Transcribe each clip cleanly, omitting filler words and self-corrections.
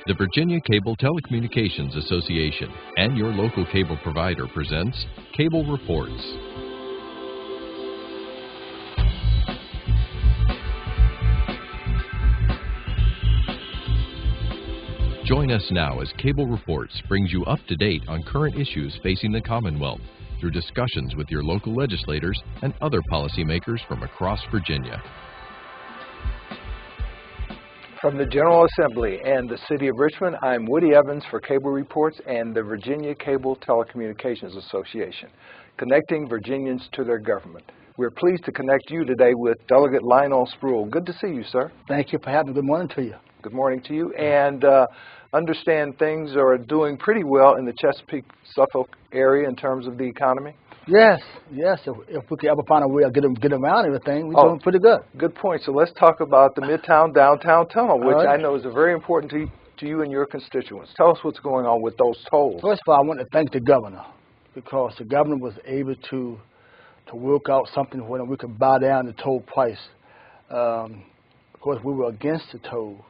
The Virginia Cable Telecommunications Association and your local cable provider presents Cable Reports. Join us now as Cable Reports brings you up to date on current issues facing the Commonwealth through discussions with your local legislators and other policymakers from across Virginia. From the General Assembly and the City of Richmond, I'm Woody Evans for Cable Reports and the Virginia Cable Telecommunications Association, connecting Virginians to their government. We're pleased to connect you today with Delegate Lionell Spruill. Good to see you, sir. Thank you for having me. Good morning to you. Good morning to you. And understand things are doing pretty well in the Chesapeake-Suffolk area in terms of the economy? Yes. If we could ever find a way to get around everything, we're doing pretty good. Good point. So let's talk about the Midtown-Downtown Tunnel, which right. I know is very important to you and your constituents. Tell us what's going on with those tolls. First of all, I want to thank the governor, because the governor was able to work out something where we could buy down the toll price. Of course, we were against the toll.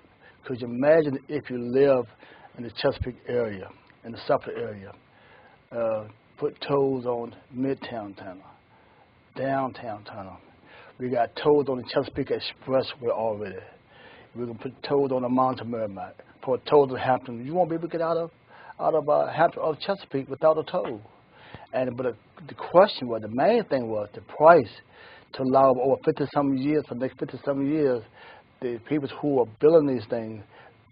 Could you imagine if you live in the Chesapeake area, in the Suffolk area, put tolls on Midtown Tunnel, Downtown Tunnel. We got tolls on the Chesapeake Expressway already. We're going to put tolls on the Mountain Merrimack, put tolls on Hampton. You won't be able to get out of Hampton or Chesapeake without a toll. But the question was, the main thing was the price to allow over 50-some years, for the next 50-some years, the people who are building these things,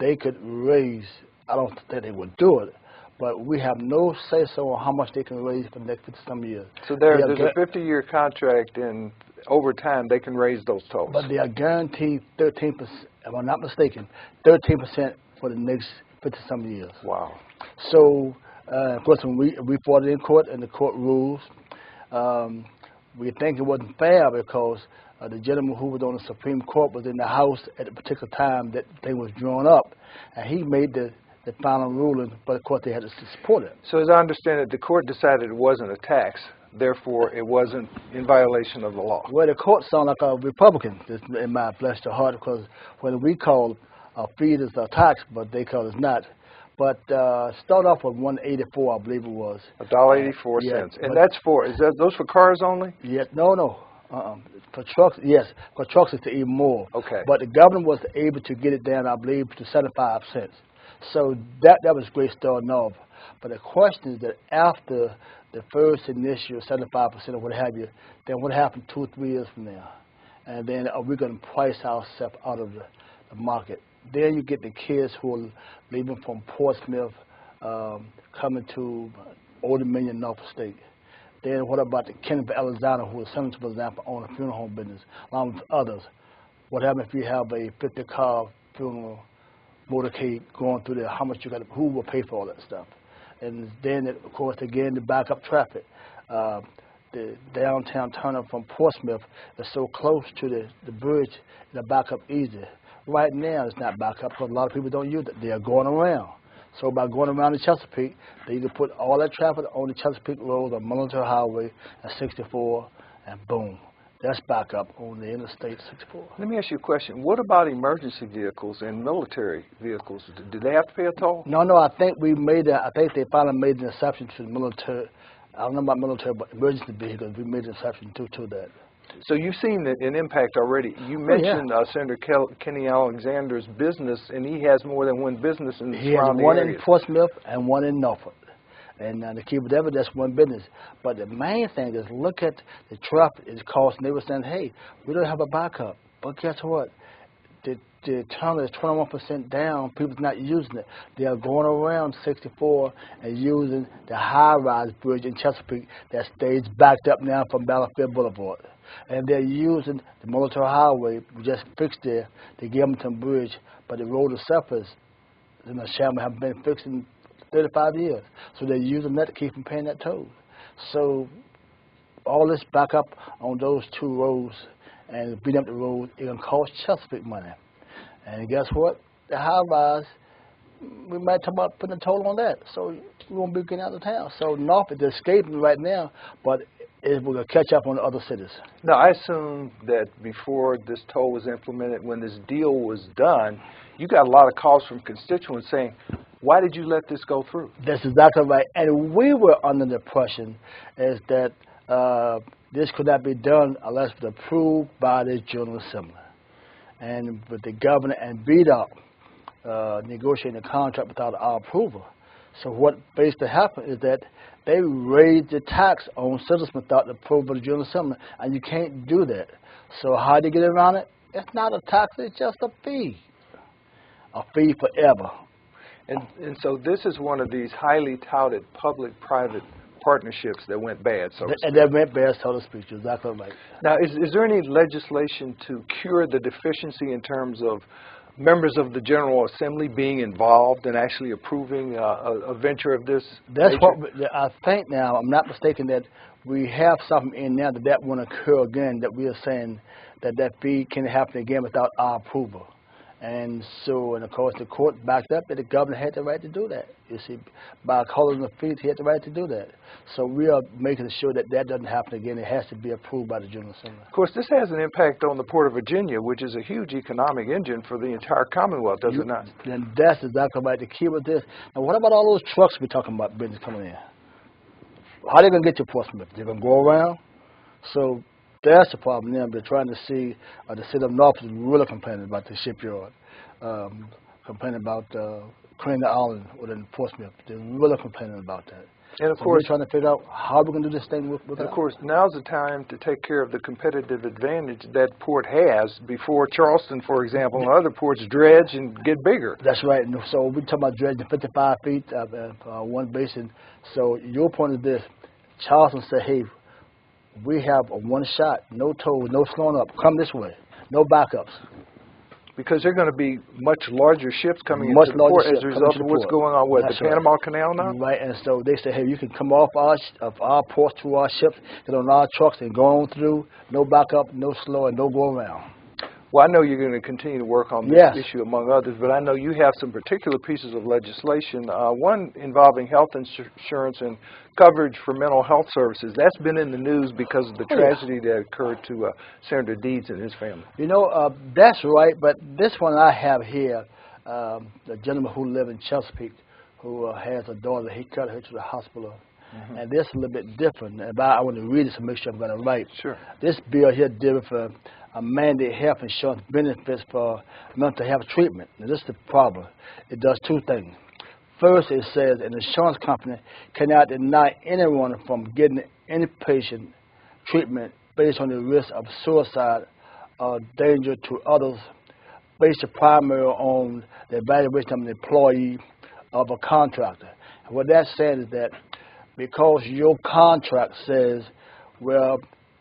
they could raise. I don't think they would do it, but we have no say-so on how much they can raise for the next 50-some years. So there's a 50-year contract, and over time they can raise those tolls. But they are guaranteed 13%, if I'm not mistaken, 13% for the next 50-some years. Wow. So, of course, when we fought it in court, and the court rules, we think it wasn't fair because the gentleman who was on the Supreme Court was in the House at a particular time that thing was drawn up, and he made the final ruling, but of course they had to support it. So as I understand it, the court decided it wasn't a tax, therefore it wasn't in violation of the law. Well, the court sound like a Republican, in my bless their heart, because when we call a fee is a tax, but they call it not. But start off with $1.84, I believe it was. $1.84. Yeah, and that's for, those for cars only? Yeah, no. For trucks, yes. For trucks, it's even more. Okay. But the governor was able to get it down, I believe, to 75 cents. So that was great starting off. But the question is that after the first initial 75% or what have you, then what happened 2 or 3 years from now? And then are we going to price ourselves out of the market? Then you get the kids who are leaving from Portsmouth, coming to Old Dominion, Norfolk State. Then what about the Kenneth Alexander, who is senator, for example, on a funeral home business, along with others? What happens if you have a 50-car funeral motorcade going through there? How much you got? Who will pay for all that stuff? And then, of course, again, the backup traffic. The downtown tunnel from Portsmouth is so close to the bridge, it'll back up easy. Right now, it's not back up because a lot of people don't use it. They are going around. So by going around the Chesapeake, they either put all that traffic on the Chesapeake Road or Military Highway at 64, and boom, that's back up on the Interstate 64. Let me ask you a question. What about emergency vehicles and military vehicles? Do they have to pay a toll? No. I think they finally made an exception to the military. I don't know about military, but emergency vehicles, we made an exception to that. So you've seen an impact already. You mentioned Senator Kenny Alexander's business, and he has more than one business in the surrounding areas. He has one in Portsmouth and one in Norfolk. And to keep it ever, that's one business. But the main thing is look at the traffic it's costing. They were saying, hey, we don't have a backup. But guess what? The tunnel is 21% down. People's not using it. They are going around 64 and using the high-rise bridge in Chesapeake that stays backed up now from Battlefield Boulevard. And they're using the Military Highway, we just fixed there, the Gilmanton Bridge, but the road itself is in a shambles, haven't been fixed in 35 years. So they're using that to keep from paying that toll. So all this back up on those 2 roads and beating up the road, it's going to cost Chesapeake money. And guess what? The high-rise, we might talk about putting a toll on that. So we won't be getting out of town. So Norfolk is escaping right now, but it will catch up on the other cities. Now, I assume that before this toll was implemented, when this deal was done, you got a lot of calls from constituents saying, why did you let this go through? That's exactly right. And we were under the impression is that this could not be done unless it was approved by the General Assembly. And with the governor and VDOT negotiating a contract without our approval. So what basically happened is that they raised the tax on citizens without the approval of the General Assembly, and you can't do that. So how do you get around it? It's not a tax, it's just a fee forever. And so this is one of these highly touted public-private partnerships that went bad, so to speak. And that went bad, so to speak. Exactly right. Now, is there any legislation to cure the deficiency in terms of members of the General Assembly being involved and actually approving a venture of this That's nature? what I think now. I'm not mistaken that we have something in now that won't occur again, that we are saying that that fee can happen again without our approval. And so, and of course, the court backed up that the governor had the right to do that. You see, by calling the fees, he had the right to do that. So we are making sure that that doesn't happen again. It has to be approved by the General Assembly. Of course, this has an impact on the Port of Virginia, which is a huge economic engine for the entire Commonwealth, does it not? And that's exactly right. The key with this. Now, what about all those trucks we're talking about business coming in? How are they going to get to Portsmouth? They're going to go around? So that's the problem now. They're trying to see, the city of Norfolk is really complaining about the shipyard, complaining about Crane Island within Portsmouth. They're really complaining about that. And of So course, we're trying to figure out how we're going to do this thing with and of course, now's the time to take care of the competitive advantage that port has before Charleston, for example, and other ports dredge and get bigger. That's right. And so we're talking about dredging 55 feet, one basin. So your point is this. Charleston said, hey, we have a one shot, no toll, no slowing up. Come this way. No backups. Because there are going to be much larger ships coming into the port as a result of what's going on with the Panama Canal now? Right, and so they say, hey, you can come off our ports to our ships, get on our trucks and go on through, no backup, no slow, and no go around. Well, I know you're going to continue to work on this issue, among others, but I know you have some particular pieces of legislation, one involving health insurance and coverage for mental health services. That's been in the news because of the tragedy that occurred to Senator Deeds and his family. You know, that's right, but this one I have here, the gentleman who lives in Chesapeake, who has a daughter, he cut her to the hospital. And this is a little bit different. And I want to read this to make sure I'm going to write. Sure. This bill here deals with a mandated health insurance benefits for mental health treatment. Now, this is the problem. It does two things. First, it says an insurance company cannot deny anyone from getting inpatient treatment based on the risk of suicide or danger to others, based primarily on the evaluation of an employee of a contractor. And what that's saying is that because your contract says, well,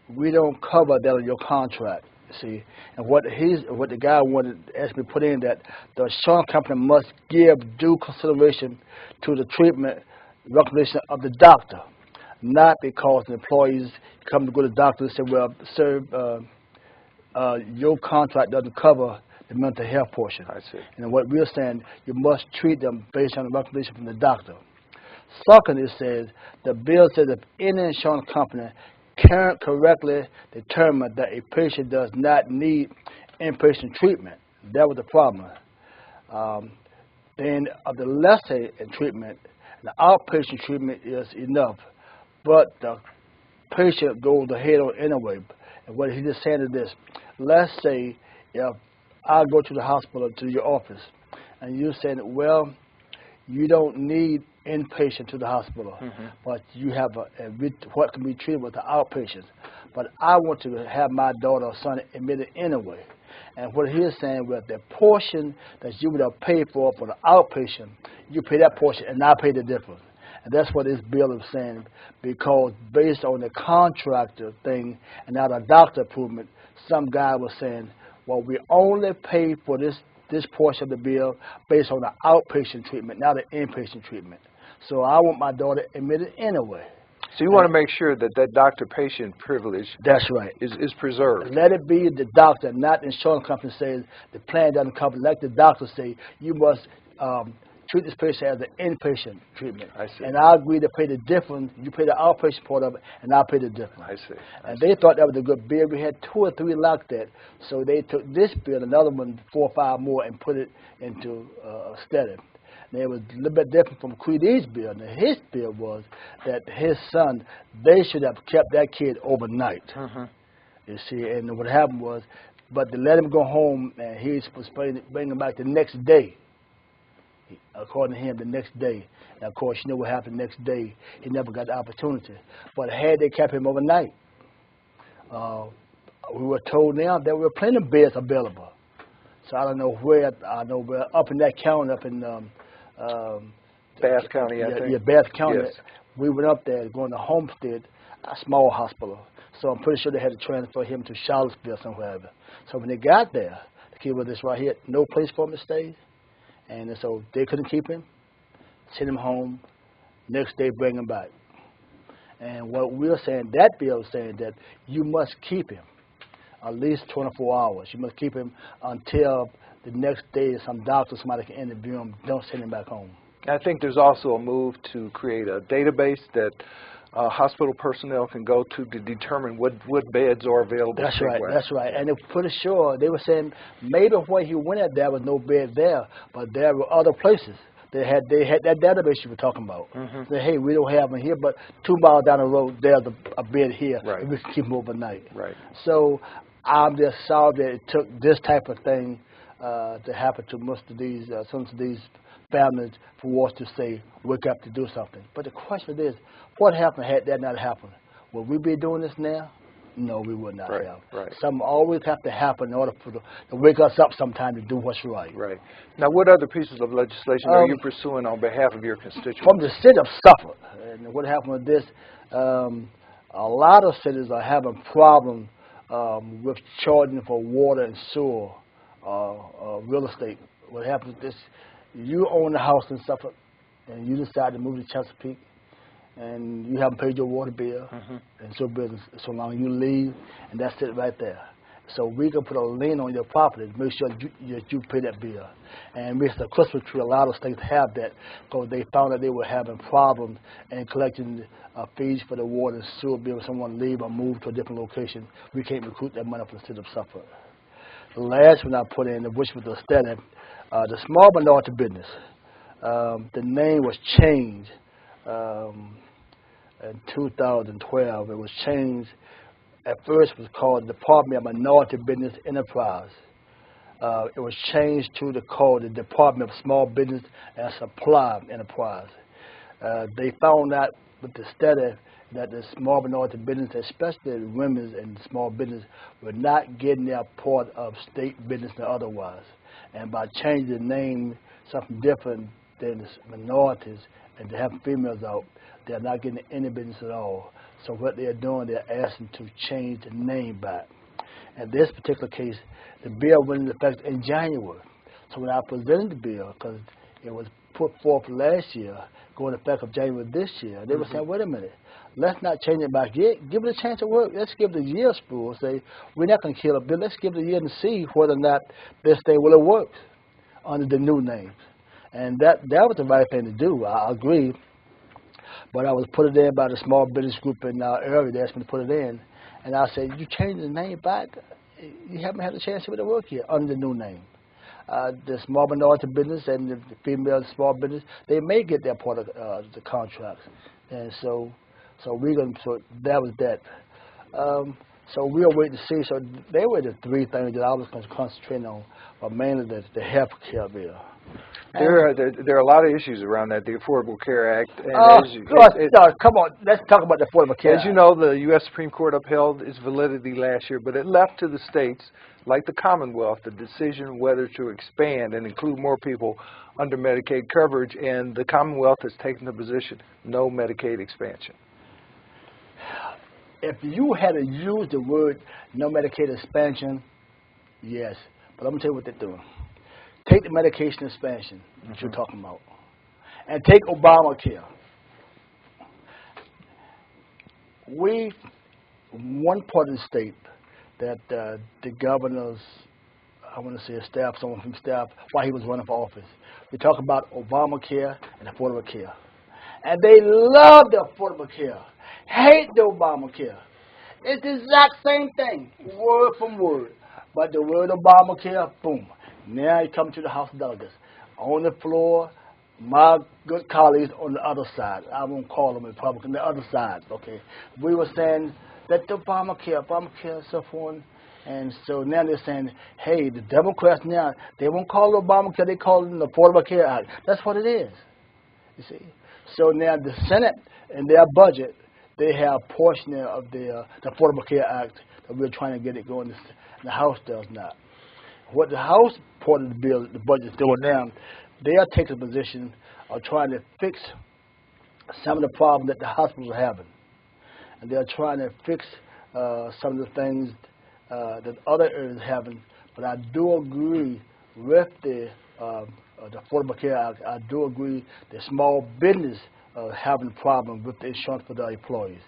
we don't cover that on your contract, you see. And what the guy wanted to ask me to put in that the insurance company must give due consideration to the treatment recommendation of the doctor, not because the employees come to go to the doctor and say, well, sir, your contract doesn't cover the mental health portion. I see. And what we're saying, you must treat them based on the recommendation from the doctor. Second, it says, the bill says if any insurance company can correctly determine that a patient does not need inpatient treatment, that was the problem. Then of the lesser treatment, the outpatient treatment is enough, but the patient goes ahead on anyway. And what he's just saying is this: let's say if I go to the hospital, to your office, and you're saying, well, you don't need inpatient to the hospital, but you have what can be treated with the outpatient. But I want to have my daughter or son admitted anyway. And what he is saying, well, the portion that you would have paid for the outpatient, you pay that portion and I pay the difference. And that's what this bill is saying, because based on the contractor thing and now the doctor improvement, some guy was saying, well, we only pay for this portion of the bill based on the outpatient treatment, not the inpatient treatment. So I want my daughter admitted anyway. So you want to make sure that that doctor-patient privilege that's right. is preserved. Let it be the doctor, not the insurance company says the plan doesn't cover. Like the doctor say, you must treat this patient as an inpatient treatment. I see. And I agree to pay the difference. You pay the outpatient part of it, and I'll pay the difference. I see. And they thought that was a good bill. We had 2 or 3 like that. So they took this bill, another one, 4 or 5 more, and put it into a study. And it was a little bit different from Creedy's bill. Now, his bill was that his son, they should have kept that kid overnight. You see, and what happened was, but they let him go home, and he was supposed to bring him back the next day. According to him, the next day. And of course, you know what happened the next day. He never got the opportunity. But had they kept him overnight, we were told now there were plenty of beds available. So I don't know where. I know where up in that county, up in Bath County, I think. Yeah, Bath County. Yes. We went up there going to Homestead, a small hospital. So I'm pretty sure they had to transfer him to Charlottesville somewhere. So when they got there, the kid was this right here, no place for him to stay. And so they couldn't keep him, send him home, next day bring him back. And what we're saying, that bill is saying that you must keep him at least 24 hours. You must keep him until the next day some doctor, somebody can interview him, don't send him back home. I think there's also a move to create a database that hospital personnel can go to determine what beds are available. That's right, that's right. And pretty sure, they were saying maybe where he went at there was no bed there, but there were other places. They had that database you were talking about. Say, hey, we don't have him here, but 2 miles down the road, there's a bed here, and we can keep him overnight. Right. So I'm just sorry that it took this type of thing to happen to most of these, some of these families for us to say, wake up to do something. But the question is, what happened had that not happened? Would we be doing this now? No, we would not have. Right. Something always have to happen in order to wake us up sometime to do what's right. Right. Now, what other pieces of legislation are you pursuing on behalf of your constituents? From the city of Suffolk, and what happened with this, a lot of cities are having problems with charging for water and sewer, real estate. What happens is this, you own a house in Suffolk, and you decide to move to Chesapeake, and you haven't paid your water bill, and so business. So long you leave, and that's it right there. So we can put a lien on your property to make sure that you pay that bill. And Mr. Christmas Tree, a lot of states have that because they found that they were having problems in collecting fees for the water and sewer bill. If someone leave or move to a different location, we can't recruit that money from the city of Suffolk. The last one I put in, which was the study, the small minority business. The name was changed in 2012. It was changed. At first, it was called the Department of Minority Business Enterprise. It was changed to the Department of Small Business and Supply Enterprise. They found out with the study that the small minority business, especially women and small business, were not getting their part of state business and otherwise. And by changing the name, something different than the minorities, and to have females out, they're not getting any business at all. So what they're doing, they're asking to change the name back. In this particular case, the bill went into effect in January. So when I presented the bill, because it was put forth last year, going into effect of January this year, they were saying, wait a minute, let's not change it back yet. Give it a chance to work. Let's give it a year, Spruill. Say, we're not going to kill a bill. Let's give it a year and see whether or not this thing will work under the new names. And that was the right thing to do. I agree. But I was put it in by the small business group in our area. They asked me to put it in. And I said, you changed the name back? You haven't had a chance to work here under the new name. The small minority business and the female small business, they may get their part of the contracts. And so that was that. So we'll wait to see. So they were the 3 things that I was concentrating on, but mainly the health care bill. There are a lot of issues around that, the Affordable Care Act. And come on, let's talk about the Affordable Care Act. As you know, the U.S. Supreme Court upheld its validity last year, but it left to the states, like the Commonwealth, the decision whether to expand and include more people under Medicaid coverage, and the Commonwealth has taken the position, no Medicaid expansion. If you had to use the word no Medicaid expansion, yes, but I'm going to tell you what they're doing. Take the medication expansion that you're talking about, and take Obamacare. One part of the state that the governors I want to say staff, someone from staff, while he was running for office. We talk about Obamacare and Affordable Care. And they love the Affordable Care, hate the Obamacare. It's the exact same thing, word from word. But the word Obamacare, boom. Now you come to the House of Delegates. On the floor, my good colleagues on the other side, I won't call them Republican, the other side, okay? We were saying that the Obamacare, and so forth. And so now they're saying, hey, the Democrats now, they won't call it Obamacare, they call it the Affordable Care Act. That's what it is, you see. So now the Senate, in their budget, they have a portion of the Affordable Care Act that we're trying to get it going. The House does not. What the House part of the bill, the budget is doing now, they are taking a position of trying to fix some of the problems that the hospitals are having. And they're trying to fix some of the things that other areas are having. But I do agree with the Affordable Care Act. I do agree the small business having problems with the insurance for their employees.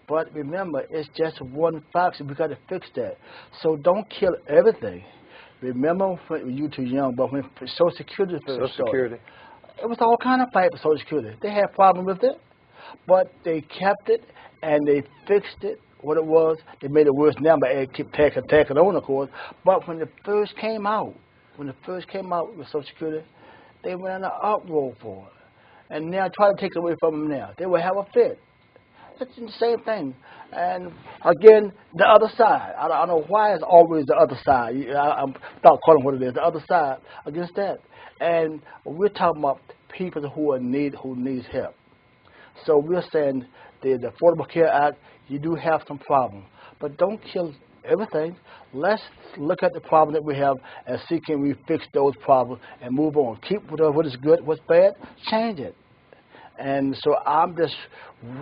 But remember, it's just one factor. We got to fix that. So don't kill everything. Remember when you were too young, but when Social Security first started, it was all kind of fight for Social Security. They had problems with it, but they kept it and they fixed it. What it was, they made it worse now, but they keep tacking on, of course. But when it first came out, with Social Security, they went in an uproar for it. And now try to take it away from them now. They will have a fit. It's the same thing. And again, the other side. I don't know why it's always the other side. I'm not calling what it is. The other side against that. And we're talking about people who needs help. So we're saying the Affordable Care Act, you do have some problems, but don't kill everything. Let's look at the problem that we have and see can we fix those problems and move on. Keep what is good, what's bad, change it. And so I'm just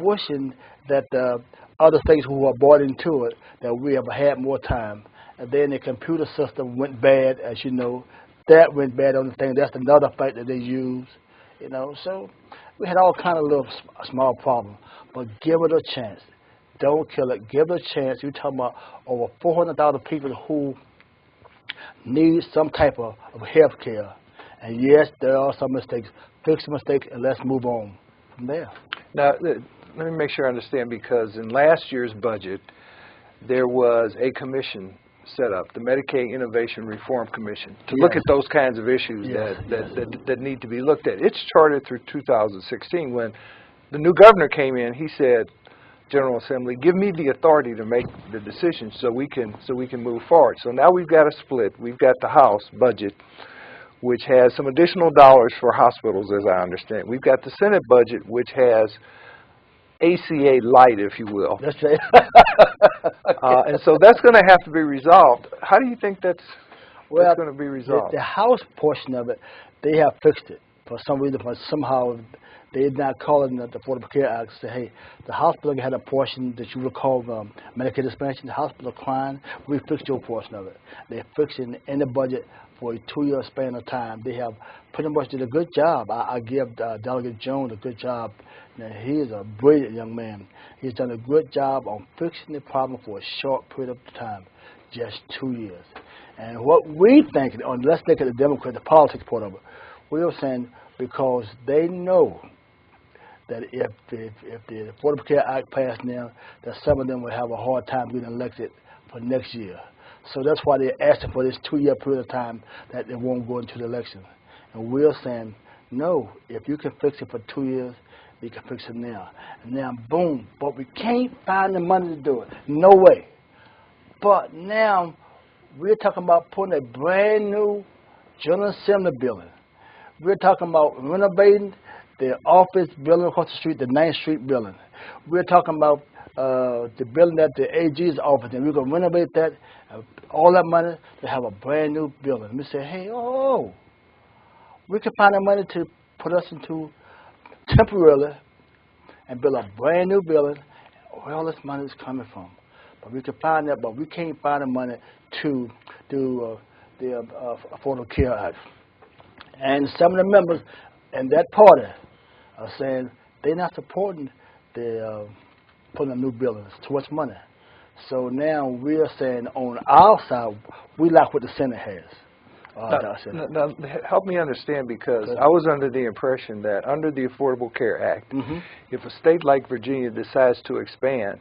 wishing that the other things who are brought into it, that we have had more time. And then the computer system went bad, as you know. That went bad on the thing. That's another factor they use, you know. So we had all kind of little small problems. But give it a chance. Don't kill it. Give it a chance. You're talking about over 400,000 people who need some type of health care. And yes, there are some mistakes. Fix the mistakes and let's move on from there. Now, let me make sure I understand, because in last year's budget, there was a commission set up, the Medicaid Innovation Reform Commission, to look at those kinds of issues that need to be looked at. It's charted through 2016. When the new governor came in, he said, General Assembly, give me the authority to make the decision so we can move forward. So now we've got a split. We've got the House budget, which has some additional dollars for hospitals, as I understand. We've got the Senate budget, which has ACA light, if you will. That's right. And so that's going to have to be resolved. How do you think that's going to be resolved? The House portion of it, they have fixed it. For some reason, somehow, they did not call it the Affordable Care Act. Say, hey, the hospital had a portion that you would call Medicaid expansion. The hospital crying, we fixed your portion of it. They fixed it in the budget for a 2-year span of time. They have pretty much did a good job. I give Delegate Jones a good job. Now, he is a brilliant young man. He's done a good job on fixing the problem for a short period of time, just 2 years. And what we think, let's look at the Democrat, the politics part of it, we are saying because they know that if the Affordable Care Act passed now, that some of them will have a hard time getting elected for next year. So that's why they're asking for this 2-year period of time that they won't go into the election. And we're saying, no, if you can fix it for 2 years, you can fix it now. And now, boom, but we can't find the money to do it. No way. But now, we're talking about putting a brand new General Assembly building. We're talking about renovating the office building across the street, the 9th Street building. We're talking about the building that the AG's office, and we're going to renovate that, all that money to have a brand new building. We say, hey, we can find the money to put us into temporarily and build a brand new building. Where all this money is coming from. But we can find that, but we can't find the money to do the Affordable Care Act. And some of the members in that party are saying they're not supporting the putting up new buildings. Too much money. So now we're saying on our side, we like what the Senate has. Now, help me understand, because I was under the impression that under the Affordable Care Act, if a state like Virginia decides to expand,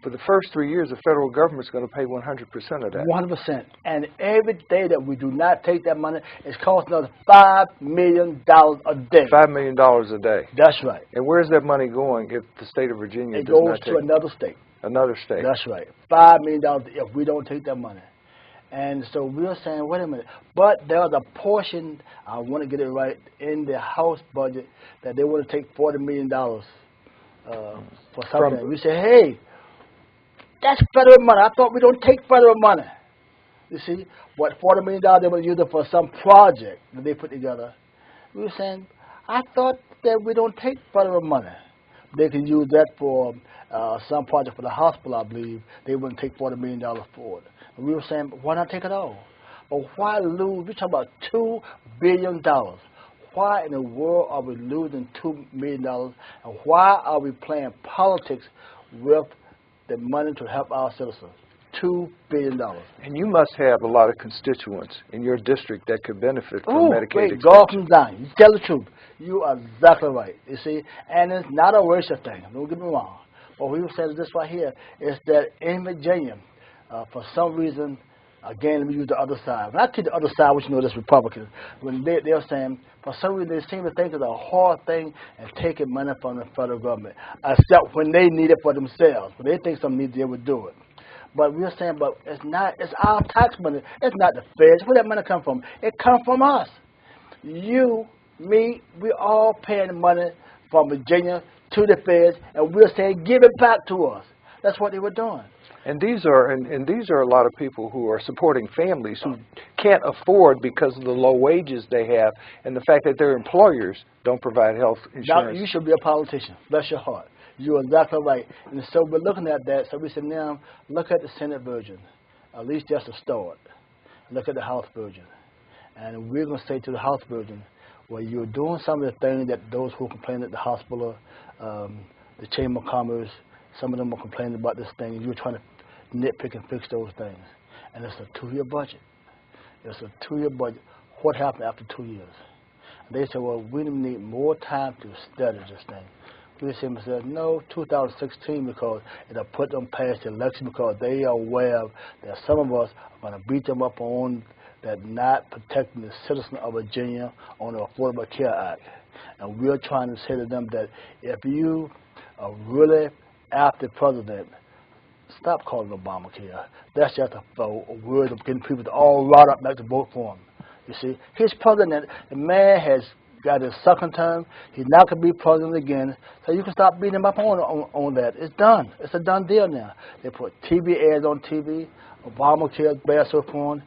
for the first 3 years, the federal government's going to pay 100% of that. 100%. And every day that we do not take that money, it's costing us $5 million a day. $5 million a day. That's right. And where's that money going if the state of Virginia it does not goes take to another state. Another state. That's right. $5 million if we don't take that money. And so we're saying, wait a minute. But there's a portion, I want to get it right, in the House budget that they want to take $40 million for something. We say, hey, that's federal money. I thought we don't take federal money. You see, what $40 million they want to use it for some project that they put together. We were saying, I thought that we don't take federal money. They can use that for some project for the hospital, I believe. They wouldn't take $40 million for it. And we were saying, why not take it all? But why lose? We're talking about $2 billion. Why in the world are we losing $2 million? And why are we playing politics with the money to help our citizens? $2 billion. And you must have a lot of constituents in your district that could benefit from Medicaid expansion. God comes down. You tell the truth. You are exactly right. You see, and it's not a racial thing. Don't get me wrong. But we said this right here is that in Virginia, for some reason, again, let me use the other side. When I take the other side, which you know that's Republicans, when they're saying, for some reason, they seem to think it's a hard thing and taking money from the federal government, except when they need it for themselves. When they think something needs, they would do it. But we're saying, but it's not, it's our tax money. It's not the feds. Where that money come from? It comes from us. You, me, we all paying money from Virginia to the feds, and we're saying, give it back to us. That's what they were doing. And these are a lot of people who are supporting families who can't afford because of the low wages they have and the fact that their employers don't provide health insurance. Now, you should be a politician. Bless your heart. You're exactly right. And so we're looking at that. So we said, now, look at the Senate version, at least just a start. Look at the House version. And we're going to say to the House version, well, you're doing some of the things that those who complain at the hospital, the Chamber of Commerce, some of them are complaining about this thing, and you're trying to nitpick and fix those things. And it's a 2-year budget. It's a 2-year budget. What happened after 2 years? And they said, well, we need more time to study this thing. We said, no, 2016, because it'll put them past the election, because they are aware that some of us are going to beat them up on that not protecting the citizens of Virginia on the Affordable Care Act. And we're trying to say to them that if you are really after president, stop calling Obamacare. That's just a word of getting people to all riled up back to vote for him. You see, he's president. The man has got his second term. He's not going to be president again. So you can stop beating him up on that. It's done. It's a done deal now. They put TV ads on TV. Obamacare bears reform.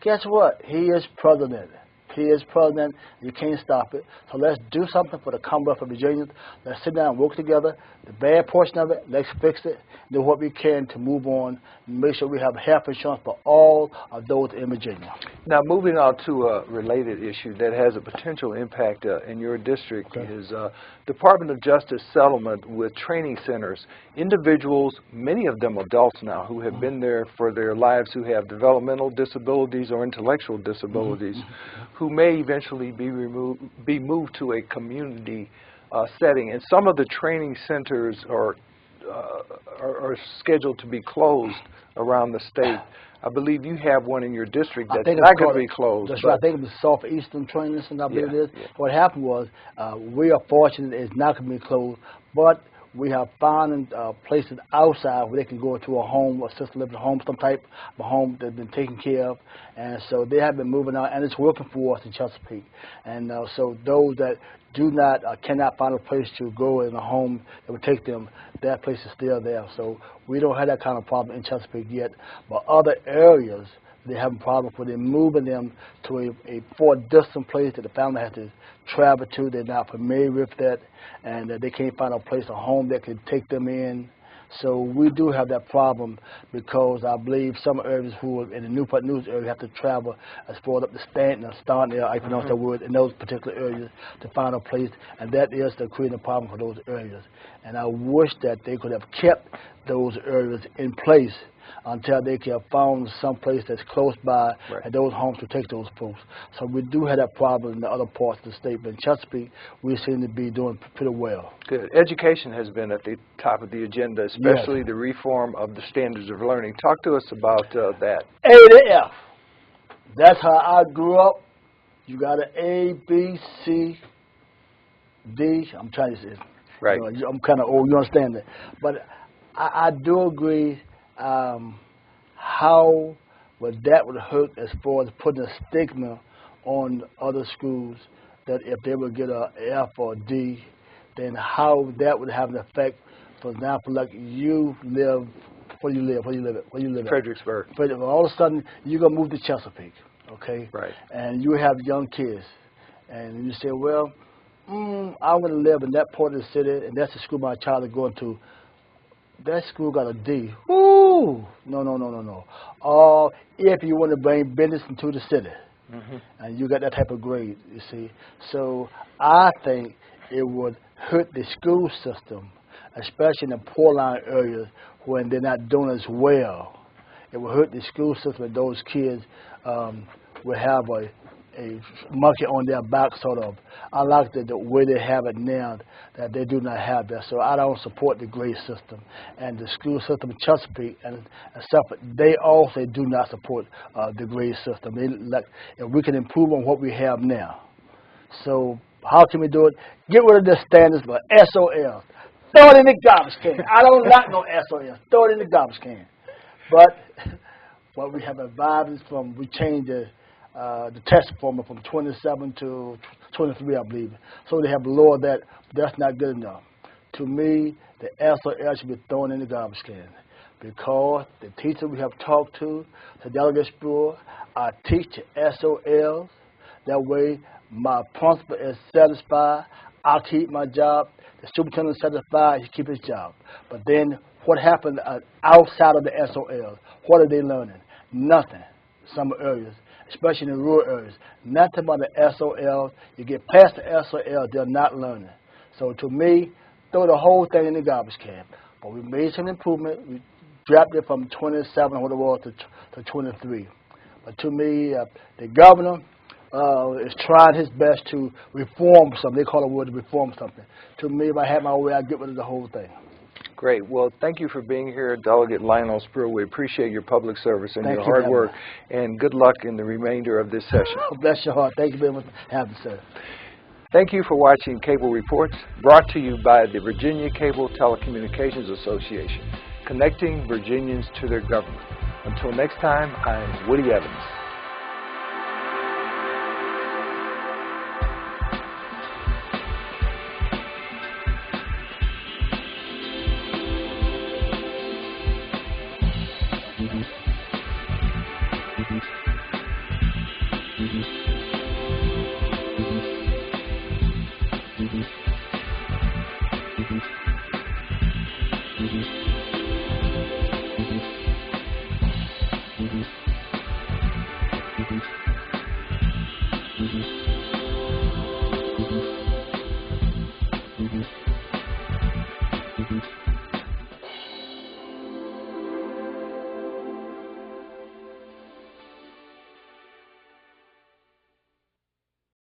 Guess what? He is president. He is president. You can't stop it. So let's do something for the Commonwealth of Virginia. Let's sit down and work together. The bad portion of it, let's fix it. Do what we can to move on and make sure we have health insurance for all of those in Virginia. Now, moving on to a related issue that has a potential impact in your district is Department of Justice settlement with training centers. Individuals, many of them adults now, who have been there for their lives, who have developmental disabilities or intellectual disabilities, who may eventually be moved to a community setting. And some of the training centers are scheduled to be closed around the state. I believe you have one in your district that's not going to be closed. That's right. I think it was Southeastern Training Center, I believe it is. What happened was we are fortunate it's not going to be closed, but we have found places outside where they can go into a home, a assisted living home, some type of home that's been taken care of. And so they have been moving out, and it's working for us in Chesapeake. And so those that do not, cannot find a place to go in a home that would take them, that place is still there. So we don't have that kind of problem in Chesapeake yet. But other areas, they have a problem where they're moving them to a far distant place that the family has to travel to. They're not familiar with that, and they can't find a place, a home that can take them in. So we do have that problem because I believe some areas who are in the Newport News area have to travel as far up to Stanton or Staunton, I pronounce that word, in those particular areas to find a place, and that is creating a problem for those areas. And I wish that they could have kept those areas in place until they can found some place that's close by Right. and those homes to take those folks. So we do have that problem in the other parts of the state, but in Chesapeake, we seem to be doing pretty well. Good. Education has been at the top of the agenda, especially the reform of the standards of learning. Talk to us about that. A to F. That's how I grew up. You got an A, B, C, D. I'm trying to say, Right. you know, I'm kind of old, you understand that. But I do agree how that would hurt as far as putting a stigma on other schools that if they would get a F or a D, then how that would have an effect. For example, like you live, where you live at? Fredericksburg. All of a sudden, you're going to move to Chesapeake, okay? Right. And you have young kids. And you say, well, I want to live in that part of the city, and that's the school my child is going to. That school got a D. Ooh! No. If you want to bring business into the city, and you got that type of grade, you see. So I think it would hurt the school system, especially in the poor line areas when they're not doing as well. It will hurt the school system, and those kids will have a monkey on their back, sort of. I like the way they have it now, that they do not have that. So I don't support the grade system. And the school system in Chesapeake and Suffolk, they also do not support the grade system. If we can improve on what we have now. So how can we do it? Get rid of the standards for SOL. Throw it in the garbage can. I don't like no SOL. Throw it in the garbage can. But what we have advised from, we changed the test format from 27 to 23, I believe. So they have lowered that. That's not good enough. To me, the SOL should be thrown in the garbage can, because the teacher we have talked to, the delegate Spruill, I teach the SOLs. That way, my principal is satisfied. I keep my job. The superintendent is satisfied. He keeps his job. But then, what happened outside of the SOLs? What are they learning? Nothing. Some areas, especially in the rural areas, nothing about the SOL. You get past the SOL, they're not learning. So to me, throw the whole thing in the garbage can. But we made some improvement. We dropped it from 27, what it was, to 23. But to me, the governor is trying his best to reform something. They call it word to reform something. To me, if I had my way, I'd get rid of the whole thing. Great. Well, thank you for being here, Delegate Lionell Spruill. We appreciate your public service and Thank your you, hard work, and good luck in the remainder of this session. Bless your heart. Thank you very much for having me, sir. Thank you for watching Cable Reports, brought to you by the Virginia Cable Telecommunications Association, connecting Virginians to their government. Until next time, I'm Woody Evans. Mm-hmm.